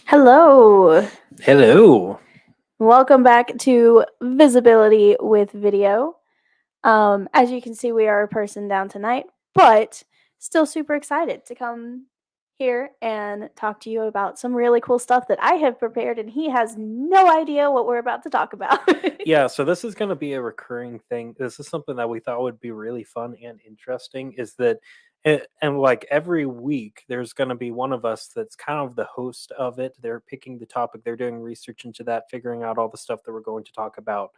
Hello. Hello. Welcome back to Visibility with Video. As you can see, we are a person down tonight, but still super excited to come here and talk to you about some really cool stuff that I have prepared, and he has no idea what we're about to talk about. Yeah, so this is going to be a recurring thing. This is something that we thought would be really fun and interesting is that and like every week there's going to be one of us that's kind of the host of it. They're picking the topic, they're doing research into that, figuring out all the stuff that we're going to talk about.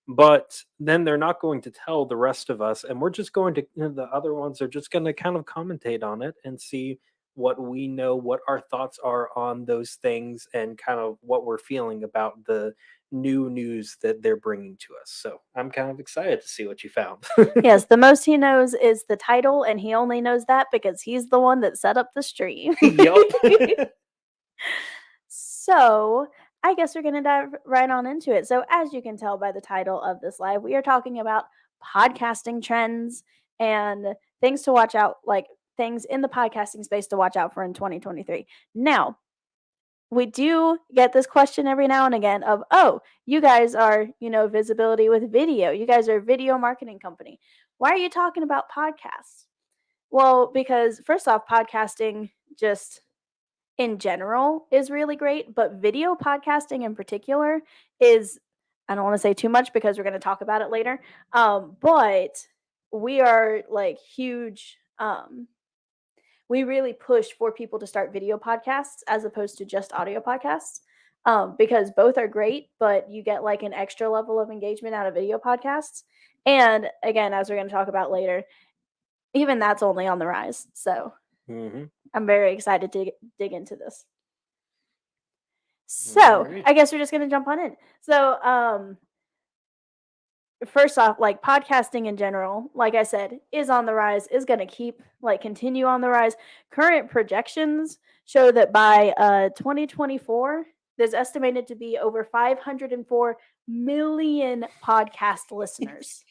But then they're not going to tell the rest of us, and we're just going to the other ones are just going to kind of commentate on it and see what we know, what our thoughts are on those things, and kind of what we're feeling about the new news that they're bringing to us. So I'm kind of excited to see what you found. Yes, the most he knows is the title, and he only knows that because he's the one that set up the stream. Yup. So, I guess we're going to dive right on into it. So, as you can tell by the title of this live, we are talking about podcasting trends and things to watch out, like things in the podcasting space to watch out for in 2023. Now, we do get this question every now and again of, oh, you guys are, visibility with video. You guys are a video marketing company. Why are you talking about podcasts? Well, because first off, podcasting just in general is really great, but video podcasting in particular is, I don't want to say too much because we're going to talk about it later. But we are like huge. We really push for people to start video podcasts as opposed to just audio podcasts. Because both are great, but you get like an extra level of engagement out of video podcasts. And again, as we're going to talk about later, even that's only on the rise. So Hmm. I'm very excited to dig into this. All So right. I guess we're just gonna jump on in. So first off, like podcasting in general, like I said, is on the rise, is gonna keep continue on the rise. Current projections show that by 2024, there's estimated to be over 504 million podcast listeners.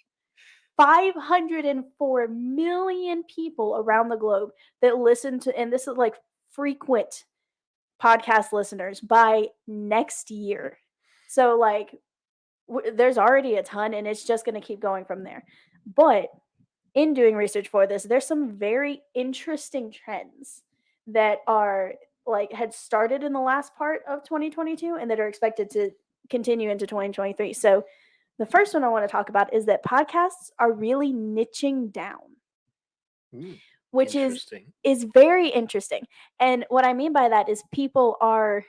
504 million people around the globe that listen to, and this is like frequent podcast listeners by next year. So there's already a ton and it's just going to keep going from there. But in doing research for this, there's some very interesting trends that are had started in the last part of 2022 and that are expected to continue into 2023. So the first one I want to talk about is that podcasts are really niching down, Mm, which interesting. is very interesting. And what I mean by that is people are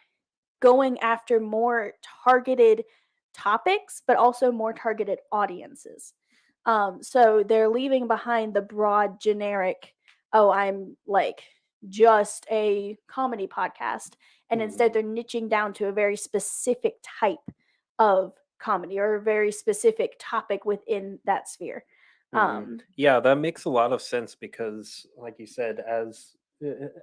going after more targeted topics, but also more targeted audiences. So they're leaving behind the broad, generic, oh, I'm like just a comedy podcast. And instead, Mm. they're niching down to a very specific type of comedy or a very specific topic within that sphere. Hmm. Um, Yeah, that makes a lot of sense because, like you said,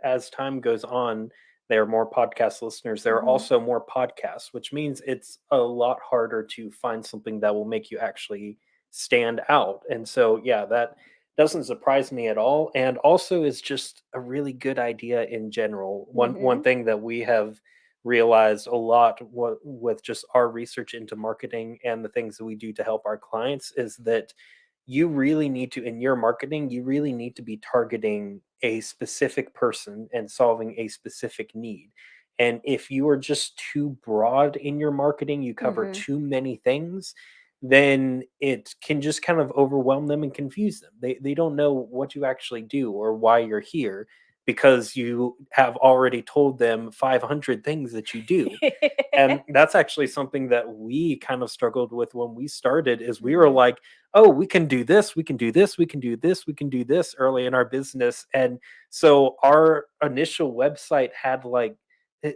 as time goes on, there are more podcast listeners. There are mhm. also more podcasts, which means it's a lot harder to find something that will make you actually stand out. And so, yeah, that doesn't surprise me at all. And also, is just a really good idea in general. One Mhm. thing that we have realized a lot with just our research into marketing and the things that we do to help our clients is that you really need to in your marketing you really need to be targeting a specific person and solving a specific need. And if you are just too broad in your marketing, you cover Mhm. too many things, then it can just kind of overwhelm them and confuse them. They don't know what you actually do or why you're here because you have already told them 500 things that you do. And that's actually something that we kind of struggled with when we started is we were Mhm. like, oh, we can do this, we can do this, we can do this, we can do this early in our business. And so our initial website had like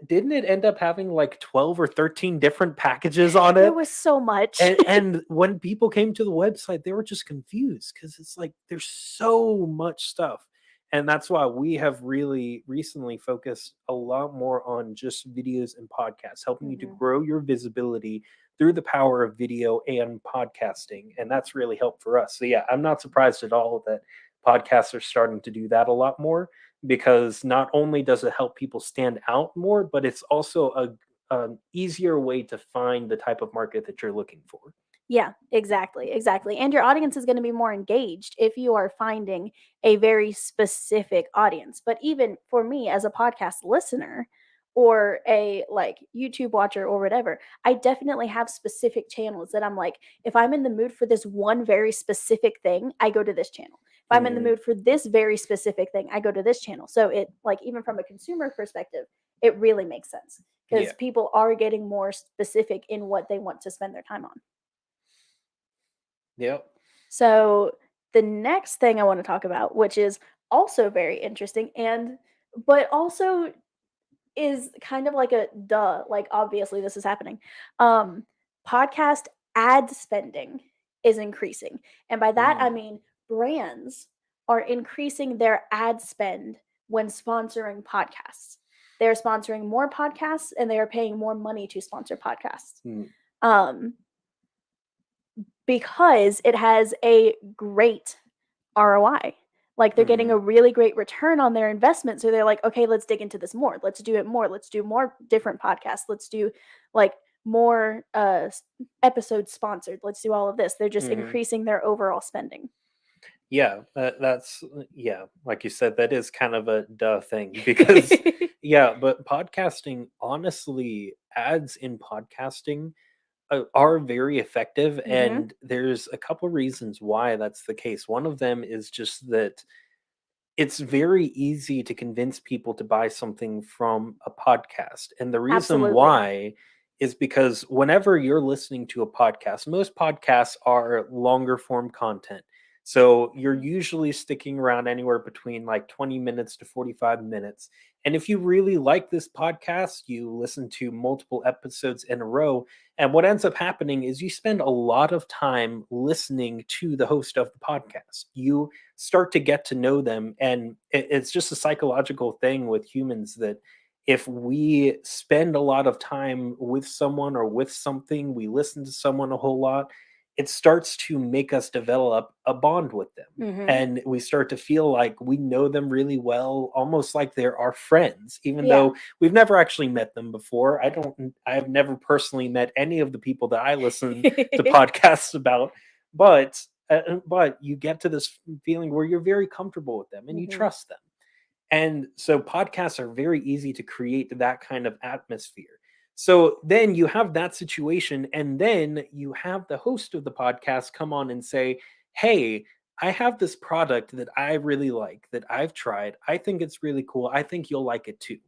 didn't it end up having like 12 or 13 different packages on There it? was so much. And when people came to the website, they were just confused because it's like there's so much stuff. And that's why we have really recently focused a lot more on just videos and podcasts, helping you to Mhm. grow your visibility through the power of video and podcasting. And that's really helped for us. So, yeah, I'm not surprised at all that podcasts are starting to do that a lot more. because not only does it help people stand out more, but it's also an easier way to find the type of market that you're looking for. Yeah, exactly, exactly. And your audience is going to be more engaged if you are finding a very specific audience. But even for me as a podcast listener or a like YouTube watcher or whatever, I definitely have specific channels that I'm like, if I'm in the mood for this one very specific thing, I go to this channel. If I'm in the Mhm. mood for this very specific thing, I go to this channel. So it like even from a consumer perspective, it really makes sense because Yeah. people are getting more specific in what they want to spend their time on. Yep. So the next thing I want to talk about, which is also very interesting and but also is kind of like a duh, like obviously this is happening. Um Podcast ad spending is increasing. And by that I Mm. mean brands are increasing their ad spend when sponsoring podcasts. They're sponsoring more podcasts and they are paying more money to sponsor podcasts. Mm. Um because it has a great ROI. Like they're getting a Mhm. really great return on their investment. So they're like, okay, let's dig into this more. Let's do it more. Let's do more different podcasts. Let's do like more episodes sponsored. Let's do all of this. They're just Mhm. increasing their overall spending. Yeah, that's yeah, like you said, that is kind of a duh thing because yeah, but podcasting, honestly, ads in podcasting are very effective, Mhm. and there's a couple reasons why that's the case. One of them is just that it's very easy to convince people to buy something from a podcast. And the reason Absolutely. why is because whenever you're listening to a podcast, most podcasts are longer form content. So you're usually sticking around anywhere between like 20 minutes to 45 minutes. And if you really like this podcast, you listen to multiple episodes in a row. And what ends up happening is you spend a lot of time listening to the host of the podcast. You start to get to know them, and it's just a psychological thing with humans that if we spend a lot of time with someone or with something, we listen to someone a whole lot, it starts to make us develop a bond with them, Mhm. and we start to feel like we know them really well, almost like they're our friends, even Yeah. though we've never actually met them before. I've never personally met any of the people that I listen to podcasts about, but you get to this feeling where you're very comfortable with them and you Mhm. trust them. And so podcasts are very easy to create that kind of atmosphere. So then you have that situation, and then you have the host of the podcast come on and say, "Hey, I have this product that I really like, that I've tried. I think it's really cool. I think you'll like it too."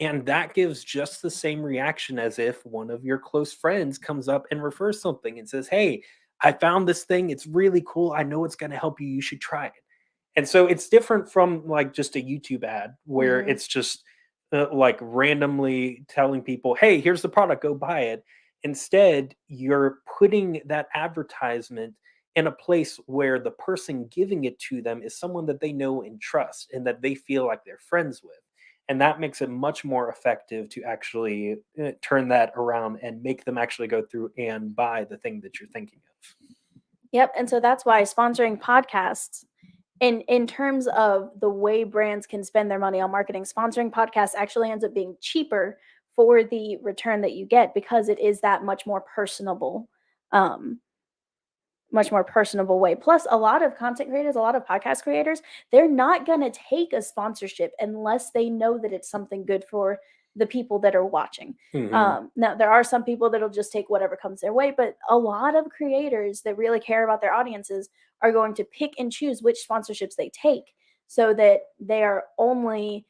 And that gives just the same reaction as if one of your close friends comes up and refers something and says, "Hey, I found this thing. It's really cool. I know it's going to help you. You should try it." And so it's different from like just a YouTube ad where Mhm. it's just like randomly telling people, "Hey, here's the product, go buy it." Instead, you're putting that advertisement in a place where the person giving it to them is someone that they know and trust and that they feel like they're friends with. And that makes it much more effective to actually turn that around and make them actually go through and buy the thing that you're thinking of. Yep, and so that's why sponsoring podcasts in terms of the way brands can spend their money on marketing, sponsoring podcasts actually ends up being cheaper for the return that you get because it is that um, much more personable way. Plus, a lot of content creators, a lot of podcast creators, they're not going to take a sponsorship unless they know that it's something good for the people that are watching. Hmm. Now, there are some people that'll just take whatever comes their way, but a lot of creators that really care about their audiences are going to pick and choose which sponsorships they take so that they are only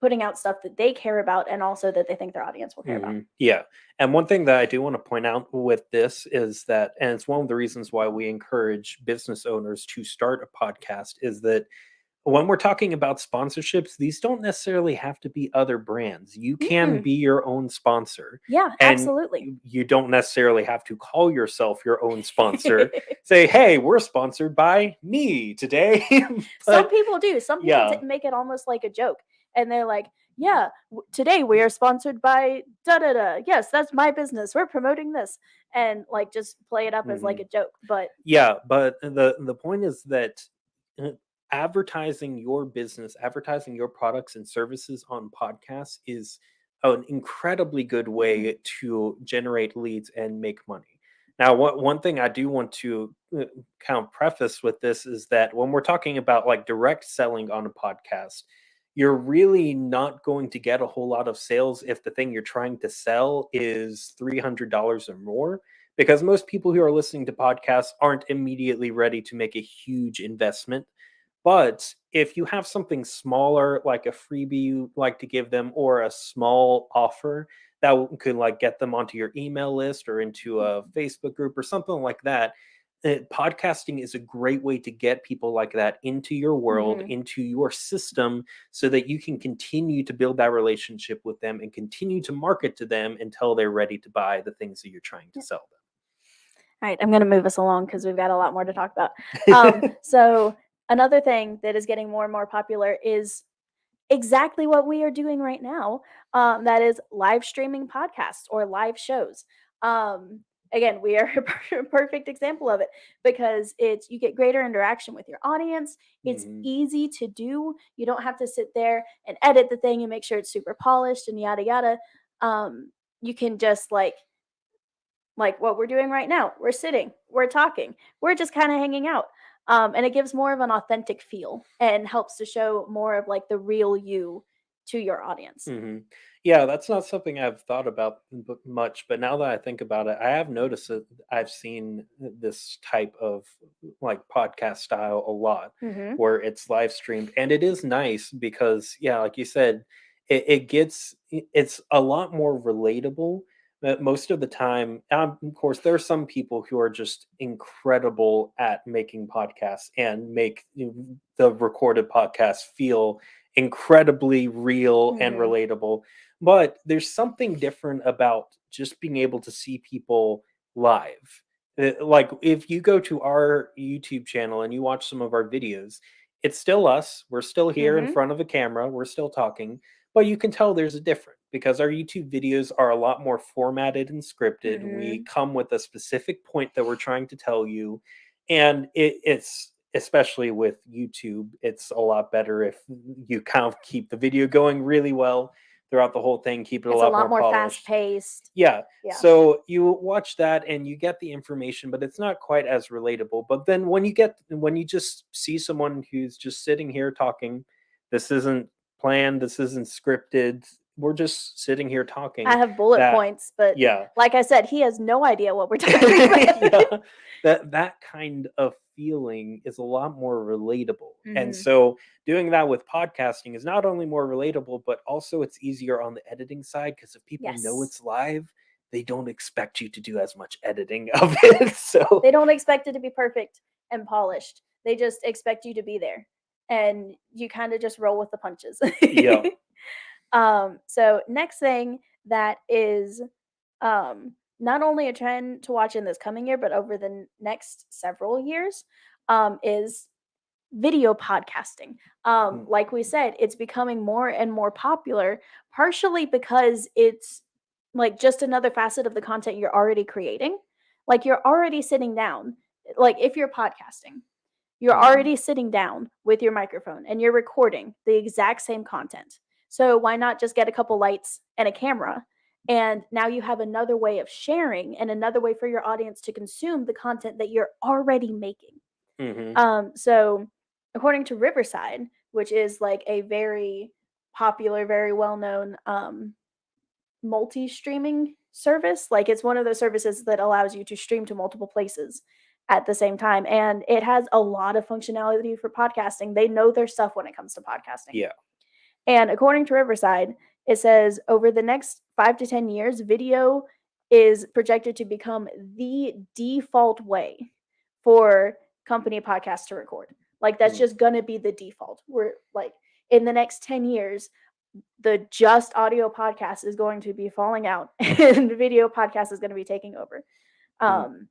putting out stuff that they care about and also that they think their audience will care about. Yeah. And one thing that I do want to point out with this is that, and it's one of the reasons why we encourage business owners to start a podcast, is that when we're talking about sponsorships, these don't necessarily have to be other brands. You can Mm-mm. be your own sponsor, Yeah, and absolutely. you don't necessarily have to call yourself your own sponsor. Say, "Hey, we're sponsored by me today." Some But people do. Some people yeah. make it almost like a joke, and they're like, "Yeah, today we are sponsored by da da da. Yes, that's my business. We're promoting this," and like just play it up as like Mhm. a joke. But Yeah, but the point is that advertising your business, advertising your products and services on podcasts is an incredibly good Mhm. way to generate leads and make money. Now, one thing I do want to kind of preface with this is that when we're talking about like direct selling on a podcast, you're really not going to get a whole lot of sales if the thing you're trying to sell is $300 or more, because most people who are listening to podcasts aren't immediately ready to make a huge investment. But if you have something smaller, like a freebie you like to give them, or a small offer that could like get them onto your email list or into a Facebook group or something like that, podcasting is a great way to get people like that into your world, Mhm. into your system, so that you can continue to build that relationship with them and continue to market to them until they're ready to buy the things that you're trying to sell All right, I'm going to move us along because we've got a lot more to talk about. them. So another thing that is getting more and more popular is exactly what we are doing right now. That is live streaming podcasts or live shows. Um, Again, we are a perfect example of it because it's you get greater interaction with your audience. It's Mhm. easy to do. You don't have to sit there and edit the thing and make sure it's super polished and yada yada. You can just like what we're doing right now. We're sitting, we're talking, we're just kind of hanging out. And it gives more of an authentic feel and helps to show more of like the real you to your audience. Mhm. Yeah, that's not something I've thought about much, but now that I think about it, I have noticed that I've seen this type of like podcast style a lot, Hmm. where it's live streamed, and it is nice because, yeah, like you said, it's a lot more relatable. Most of the time, of course, there are some people who are just incredible at making podcasts and make the recorded podcast feel incredibly real and Hmm. relatable. But there's something different about just being able to see people live. Like if you go to our YouTube channel and you watch some of our videos, it's still us. We're still here in Hmm. front of a camera. We're still talking, but you can tell there's a difference because our YouTube videos are a lot more formatted and scripted. We Hmm. come with a specific point that we're trying to tell you, and it's especially with YouTube, it's a lot better if you kind of keep the video going really well throughout the whole thing, keep it a It's a lot lot more more fast polished. paced. Yeah. Yeah. So you watch that and you get the information, but it's not quite as relatable. But then when you just see someone who's just sitting here talking, this isn't planned, this isn't scripted. We're just sitting here I talking. have bullet That points, but yeah. like I said, he has no idea what we're talking about. Yeah, that kind of feeling is a lot more relatable. And Hmm. so doing that with podcasting is not only more relatable, but also it's easier on the editing side because if people know Yes. it's live, they don't expect you to do as much editing of it. So They don't expect it to be perfect and polished. They just expect you to be there. And you kind of just roll with the punches. yeah. So next thing that is not only a trend to watch in this coming year, but over the next several years, is video podcasting. Mm, Like we said, it's becoming more and more popular, partially because it's like just another facet of the content you're already creating. Like you're already sitting down, like if you're podcasting, you're mhm, already sitting down with your microphone and you're recording the exact same content. So why not just get a couple lights and a camera? And now you have another way of sharing and another way for your audience to consume the content that you're already making. mhm, So according to Riverside, which is like a very popular, very well-known multi-streaming service, like it's one of those services that allows you to stream to multiple places at the same time, and it has a lot of functionality for podcasting. They know their stuff when it comes to podcasting. yeah. And according to Riverside, it says over the next 5 to 10 years, video is projected to become the default way for company podcasts to record. Like that's Mm, just going to be the default. We're like in the next 10 years, the just audio podcast is going to be falling out and the video podcast is going to be taking over. mm. Um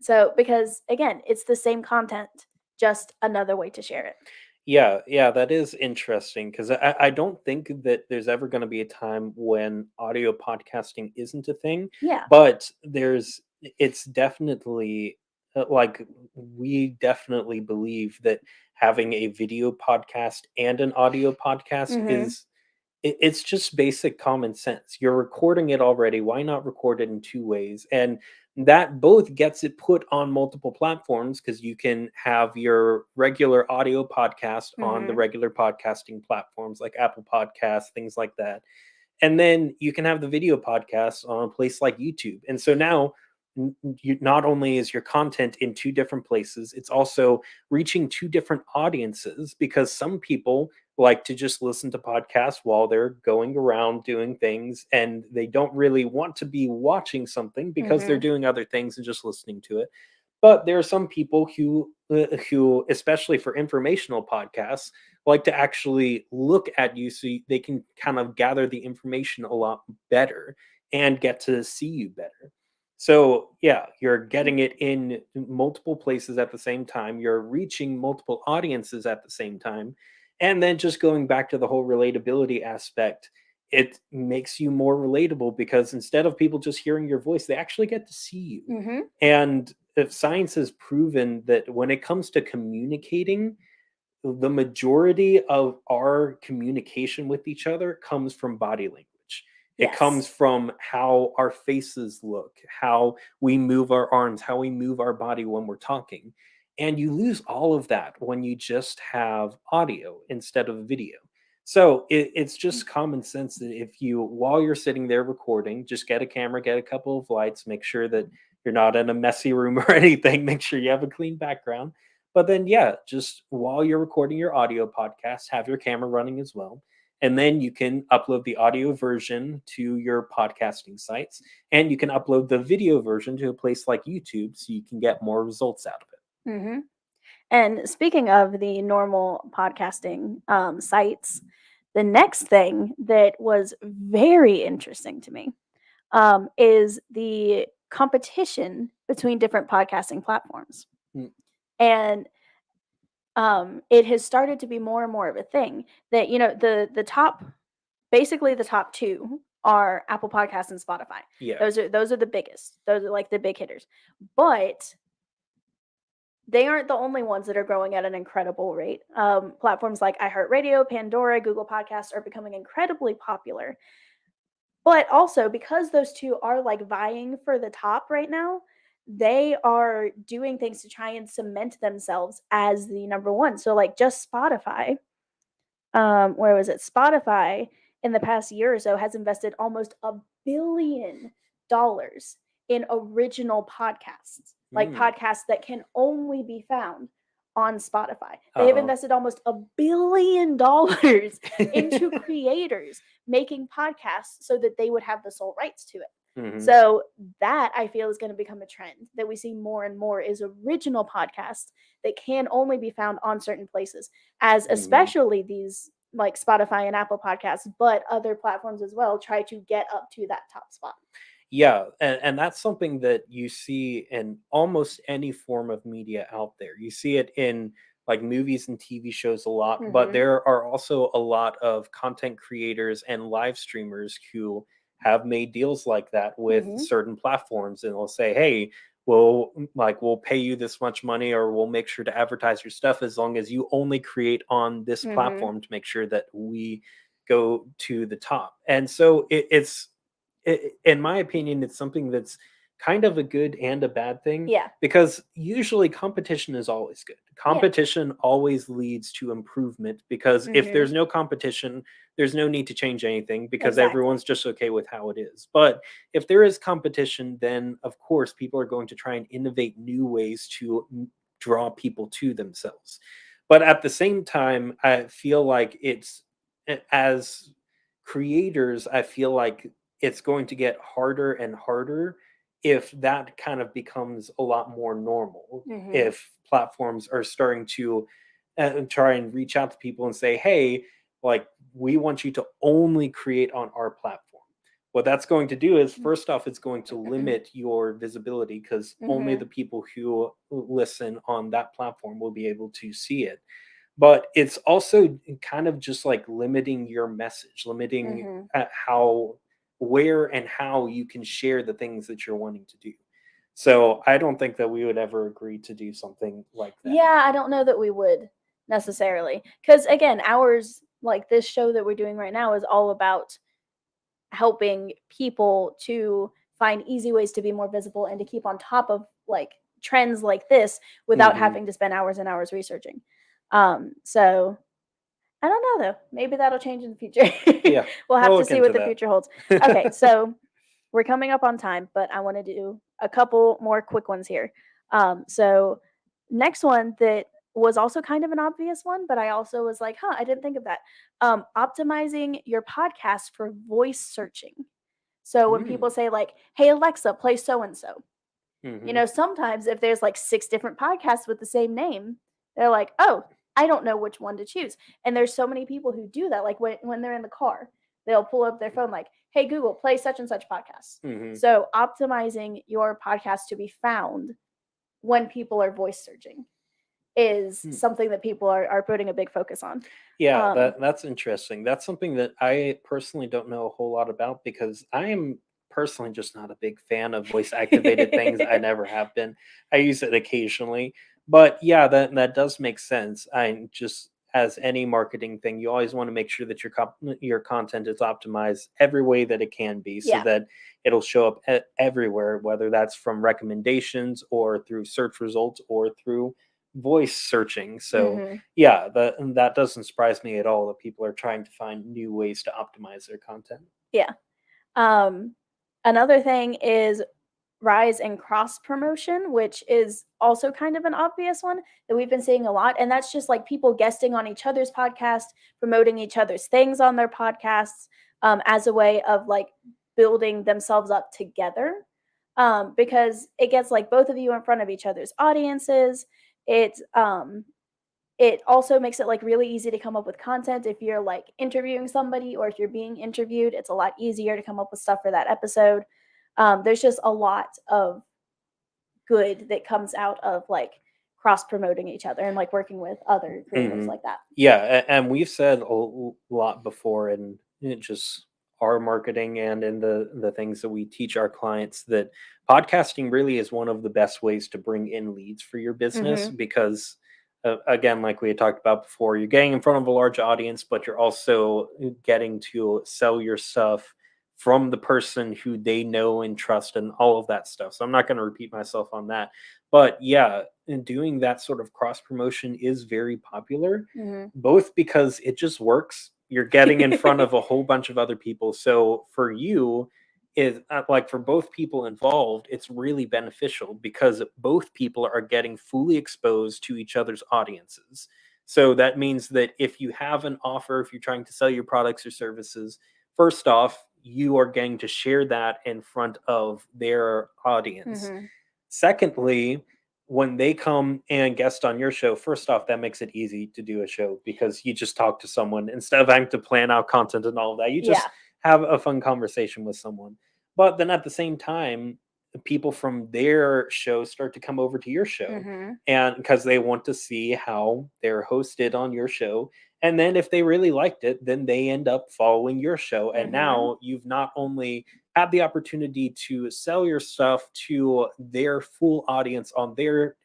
so because again, it's the same content, just another way to share it. Yeah, yeah, that is interesting because I don't think that there's ever going to be a time when audio podcasting isn't a thing, Yeah. but it's definitely like we definitely believe that having a video podcast and an audio podcast Mhm. is it's just basic common sense. You're recording it already. Why not record it in two ways? And that both gets it put on multiple platforms because you can have your regular audio podcast on the Mhm. regular podcasting platforms like Apple Podcasts, things like that. And then you can have the video podcast on a place like YouTube. And so now you, not only is your content in two different places, it's also reaching two different audiences because some people like to just listen to podcasts while they're going around doing things and they don't really want to be watching something because they're Mhm. doing other things and just listening to it. But there are some people who, especially for informational podcasts, like to actually look at you so they can kind of gather the information a lot better and get to see you better. So, yeah, you're getting it in multiple places at the same time. You're reaching multiple audiences at the same time. And then just going back to the whole relatability aspect, it makes you more relatable because instead of people just hearing your voice, they actually get to see you. Mhm. And if science has proven that when it comes to communicating, the majority of our communication with each other comes from body language. It Yes. comes from how our faces look, how we move our arms, how we move our body when we're talking. And you lose all of that when you just have audio instead of video. So it's just common sense that if you, while you're sitting there recording, just get a camera, get a couple of lights, make sure that you're not in a messy room or anything, make sure you have a clean background, but then, yeah, just while you're recording your audio podcast, have your camera running as well. And then you can upload the audio version to your podcasting sites, and you can upload the video version to a place like YouTube so you can get more results out of it. Mhm. And speaking of the normal podcasting sites, the next thing that was very interesting to me is the competition between different podcasting platforms. Mm. And it has started to be more and more of a thing that the top, basically the top two are Apple Podcasts and Spotify. Yeah. Those are the biggest. Those are like the big hitters. But they aren't the only ones that are growing at an incredible rate. Platforms like iHeartRadio, Pandora, Google Podcasts are becoming incredibly popular. But also, because those two are like vying for the top right now, they are doing things to try and cement themselves as the number one. So, like, just Spotify, where was it? Spotify in the past year or so has invested almost $1 billion in original podcasts, like Mm. podcasts that can only be found on Spotify. They have Uh invested almost $1 billion into huh. creators making podcasts so that they would have the sole rights to it. Hmm. So that I feel is going to become a trend that we see more and more is original podcasts that can only be found on certain places, as Hmm. especially these like Spotify and Apple Podcasts, but other platforms as well try to get up to that top spot. Yeah, and that's something that you see in almost any form of media out there. You see it in like movies and TV shows a lot, but Mhm. there are also a lot of content creators and live streamers who have made deals like that with Mhm. certain platforms, and they'll say, "Hey, we'll pay you this much money, or we'll make sure to advertise your stuff as long as you only create on this Mhm. platform to make sure that we go to the top." And so it's in my opinion, it's something that's kind of a good and a bad thing Yeah. because usually competition is always good. Yeah. Competition always leads to improvement because if there's Mhm. no competition, there's no need to change anything because everyone's Exactly. just okay with how it is. But if there is competition, then of course people are going to try and innovate new ways to draw people to themselves. But at the same time, I feel like as creators, I feel like it's going to get harder and harder if that kind of becomes a lot more normal. Mhm. If platforms are starting to try and reach out to people and say, hey, like, we want you to only create on our platform. What that's going to do is, first off, it's going to limit your visibility because only the Mhm. people who listen on that platform will be able to see it, but it's also kind of just like limiting your message, limiting Mhm. how, where, and how you can share the things that you're wanting to do. So I don't think that we would ever agree to do something like that. Yeah, I don't know that we would. necessarily. Because again, ours, like this show that we're doing right now, is all about helping people to find easy ways to be more visible and to keep on top of like trends like this without Hmm. having to spend hours and hours researching. So I don't know though. Maybe that'll change in the future. Yeah, We'll have we'll to look see what into the that. future holds. Okay, so we're coming up on time, but I want to do a couple more quick ones here. So next one that was also kind of an obvious one, but I also was like, huh, I didn't think of that. Optimizing your podcast for voice searching. So when Mm. people say like, "Hey Alexa, play so and so," Hmm. sometimes if there's like 6 different podcasts with the same name, they're like, "Oh, I don't know which one to choose." And there's so many people who do that. Like when they're in the car, they'll pull up their phone like, "Hey Google, play such and such podcast." Hmm. So optimizing your podcast to be found when people are voice searching is something that people are putting a big focus on. Yeah, Um, that's interesting. That's something that I personally don't know a whole lot about because I am personally just not a big fan of voice activated things. I never have been. I use it occasionally, but yeah, that does make sense. I just as any marketing thing, you always want to make sure that your content is optimized every way that it can be, so yeah. that it'll show up everywhere, whether that's from recommendations or through search results or through voice searching. So Hmm. yeah, that doesn't surprise me at all that people are trying to find new ways to optimize their content. Yeah. Um, Another thing is rise in cross promotion, which is also kind of an obvious one that we've been seeing a lot. And that's just like people guesting on each other's podcast, promoting each other's things on their podcasts, as a way of like building themselves up together. Because it gets like both of you in front of each other's audiences. It also makes it like really easy to come up with content if you're like interviewing somebody or if you're being interviewed. It's a lot easier to come up with stuff for that episode. There's just a lot of good that comes out of like cross promoting each other and like working with other creatives Hmm. like that. Yeah, and we've said lot before in just our marketing and in the things that we teach our clients that podcasting really is one of the best ways to bring in leads for your business Hmm. because again, like we had talked about before, you're getting in front of a large audience, but you're also getting to sell your stuff from the person who they know and trust and all of that stuff. So I'm not going to repeat myself on that. But yeah, and doing that sort of cross promotion is very popular, Hmm. both because it just works. You're getting in front of a whole bunch of other people. So for you, is like for both people involved, it's really beneficial because both people are getting fully exposed to each other's audiences. So that means that if you have an offer, if you're trying to sell your products or services, first off, you are going to share that in front of their audience. Hmm. Secondly, when they come and guest on your show, first off, that makes it easy to do a show because you just talk to someone instead of having to plan out content and all of that. You Yeah. just have a fun conversation with someone. But then at the same time, people from their show start to come over to your show Hmm. and because they want to see how they're hosted on your show. And then if they really liked it, then they end up following your show. And Hmm. now you've not only had the opportunity to sell your stuff to their full audience on their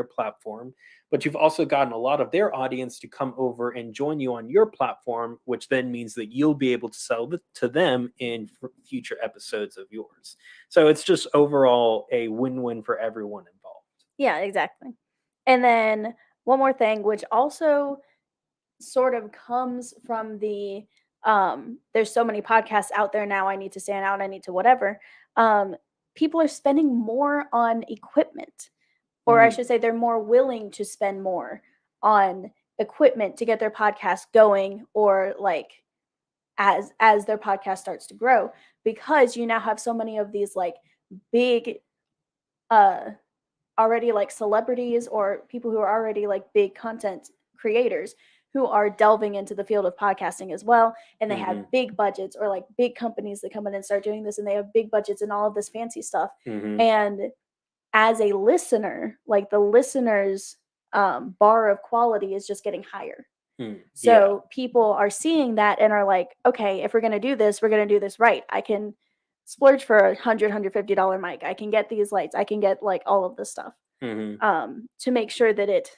platform, but you've also gotten a lot of their audience to come over and join you on your platform, which then means that you'll be able to sell to them in future episodes of yours. So it's just overall a win-win for everyone involved. Yeah, exactly. And then one more thing, which also sort of comes from the there's so many podcasts out there now, I need to stand out, I need to whatever. um People are spending more on equipment, or I Mm, should say they're more willing to spend more on equipment to get their podcast going, or like as their podcast starts to grow, because you now have so many of these like big uh already like celebrities or people who are already like big content creators who are delving into the field of podcasting as well, and they have mhm, big budgets, or like big companies that come in and start doing this and they have big budgets and all of this fancy stuff. mhm, And as a listener, like the listeners bar of quality is just getting higher. yeah. So people are seeing that and are like, okay, if we're going to do this, we're going to do this right. I can splurge for $150 mic, I can get these lights, I can get like all of this stuff, Mhm. to make sure that it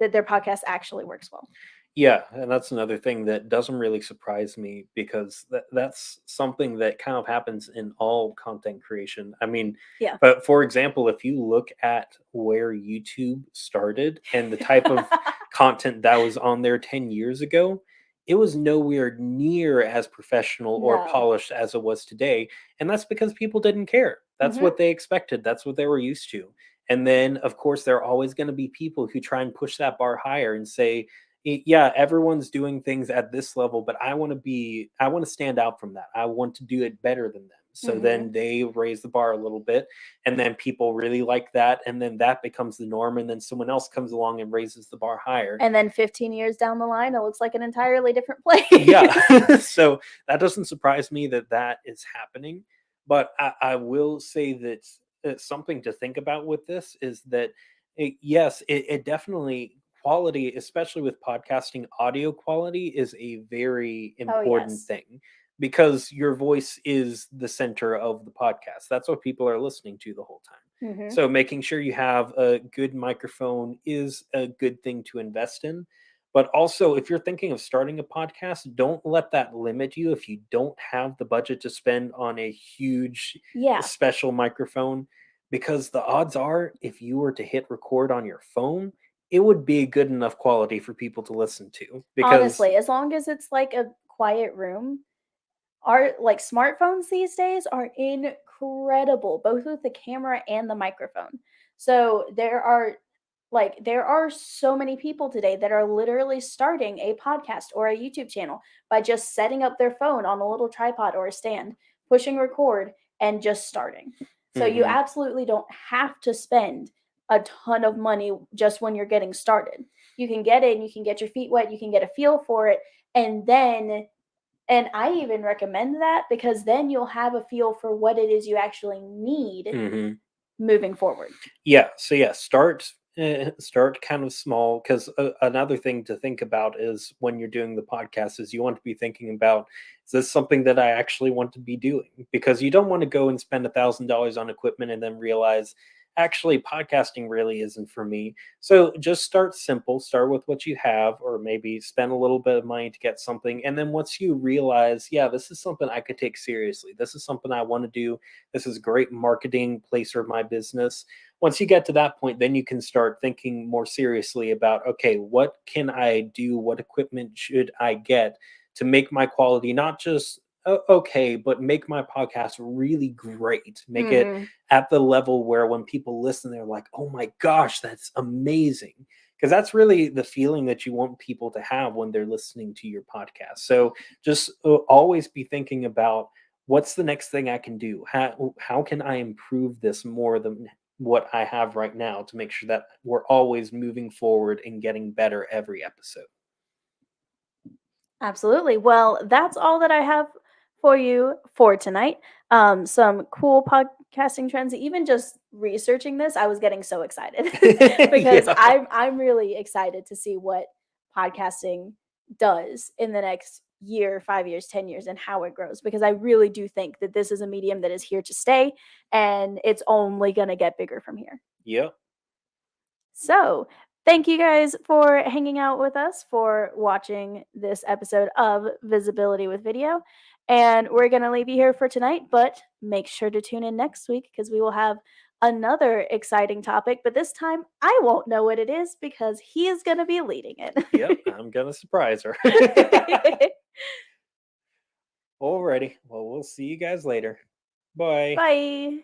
that their podcast actually works well. Yeah, and that's another thing that doesn't really surprise me because that's something that kind of happens in all content creation. I mean, Yeah. but for example, if you look at where YouTube started and the type of content that was on there 10 years ago, it was nowhere near as professional or No. polished as it was today. And that's because people didn't care. That's Mhm. what they expected, that's what they were used to. And then, of course, there are always going to be people who try and push that bar higher and say, yeah, everyone's doing things at this level, but I want to stand out from that. I want to do it better than them. So Mhm. then they raise the bar a little bit, and then people really like that, and then that becomes the norm, and then someone else comes along and raises the bar higher. And then 15 years down the line, it looks like an entirely different place. Yeah. So that doesn't surprise me that that is happening, but I will say that something to think about with this is that yes, it definitely quality, especially with podcasting, audio quality is a very Oh, important yes. thing because your voice is the center of the podcast. That's what people are listening to the whole time. Mhm. So making sure you have a good microphone is a good thing to invest in, but also, if you're thinking of starting a podcast, don't let that limit you if you don't have the budget to spend on a huge Yeah. special microphone. Because the odds are, if you were to hit record on your phone, it would be good enough quality for people to listen to. Because, Honestly, as long as it's like a quiet room, our like smartphones these days are incredible, both with the camera and the microphone. So there are so many people today that are literally starting a podcast or a YouTube channel by just setting up their phone on a little tripod or a stand, pushing record, and just starting. So you mhm, absolutely don't have to spend a ton of money just when you're getting started. You can get in, you can get your feet wet, you can get a feel for it, and then and I even recommend that because then you'll have a feel for what it is you actually need mhm. moving forward. Yeah, so yeah, start kind of small because another thing to think about is when you're doing the podcast is you want to be thinking about, is this something that I actually want to be doing? Because you don't want to go and spend $1,000 on equipment and then realize actually podcasting really isn't for me. So just start simple, start with what you have, or maybe spend a little bit of money to get something, and then once you realize, yeah, this is something I could take seriously, this is something I want to do, this is great marketing place for my business. Once you get to that point, then you can start thinking more seriously about, okay, what can I do? What equipment should I get to make my quality not just okay, but make my podcast really great? Make it Mhm. at the level where when people listen, they're like, oh my gosh, that's amazing. Because that's really the feeling that you want people to have when they're listening to your podcast. So just always be thinking about, what's the next thing I can do? How can I improve this more than what I have right now to make sure that we're always moving forward and getting better every episode? Absolutely. Well, that's all that I have for you for tonight. Some cool podcasting trends. Even just researching this, I was getting so excited because Yeah. I'm really excited to see what podcasting does in the next year, 5 years, 10 years, and how it grows. Because I really do think that this is a medium that is here to stay, and it's only going to get bigger from here. Yep. So, thank you guys for hanging out with us, for watching this episode of Visibility with Video. And we're going to leave you here for tonight, but make sure to tune in next week because we will have another exciting topic. But this time, I won't know what it is because he is going to be leading Yep. it. I'm gonna surprise her. Alrighty. Well, we'll see you guys later. Bye. Bye.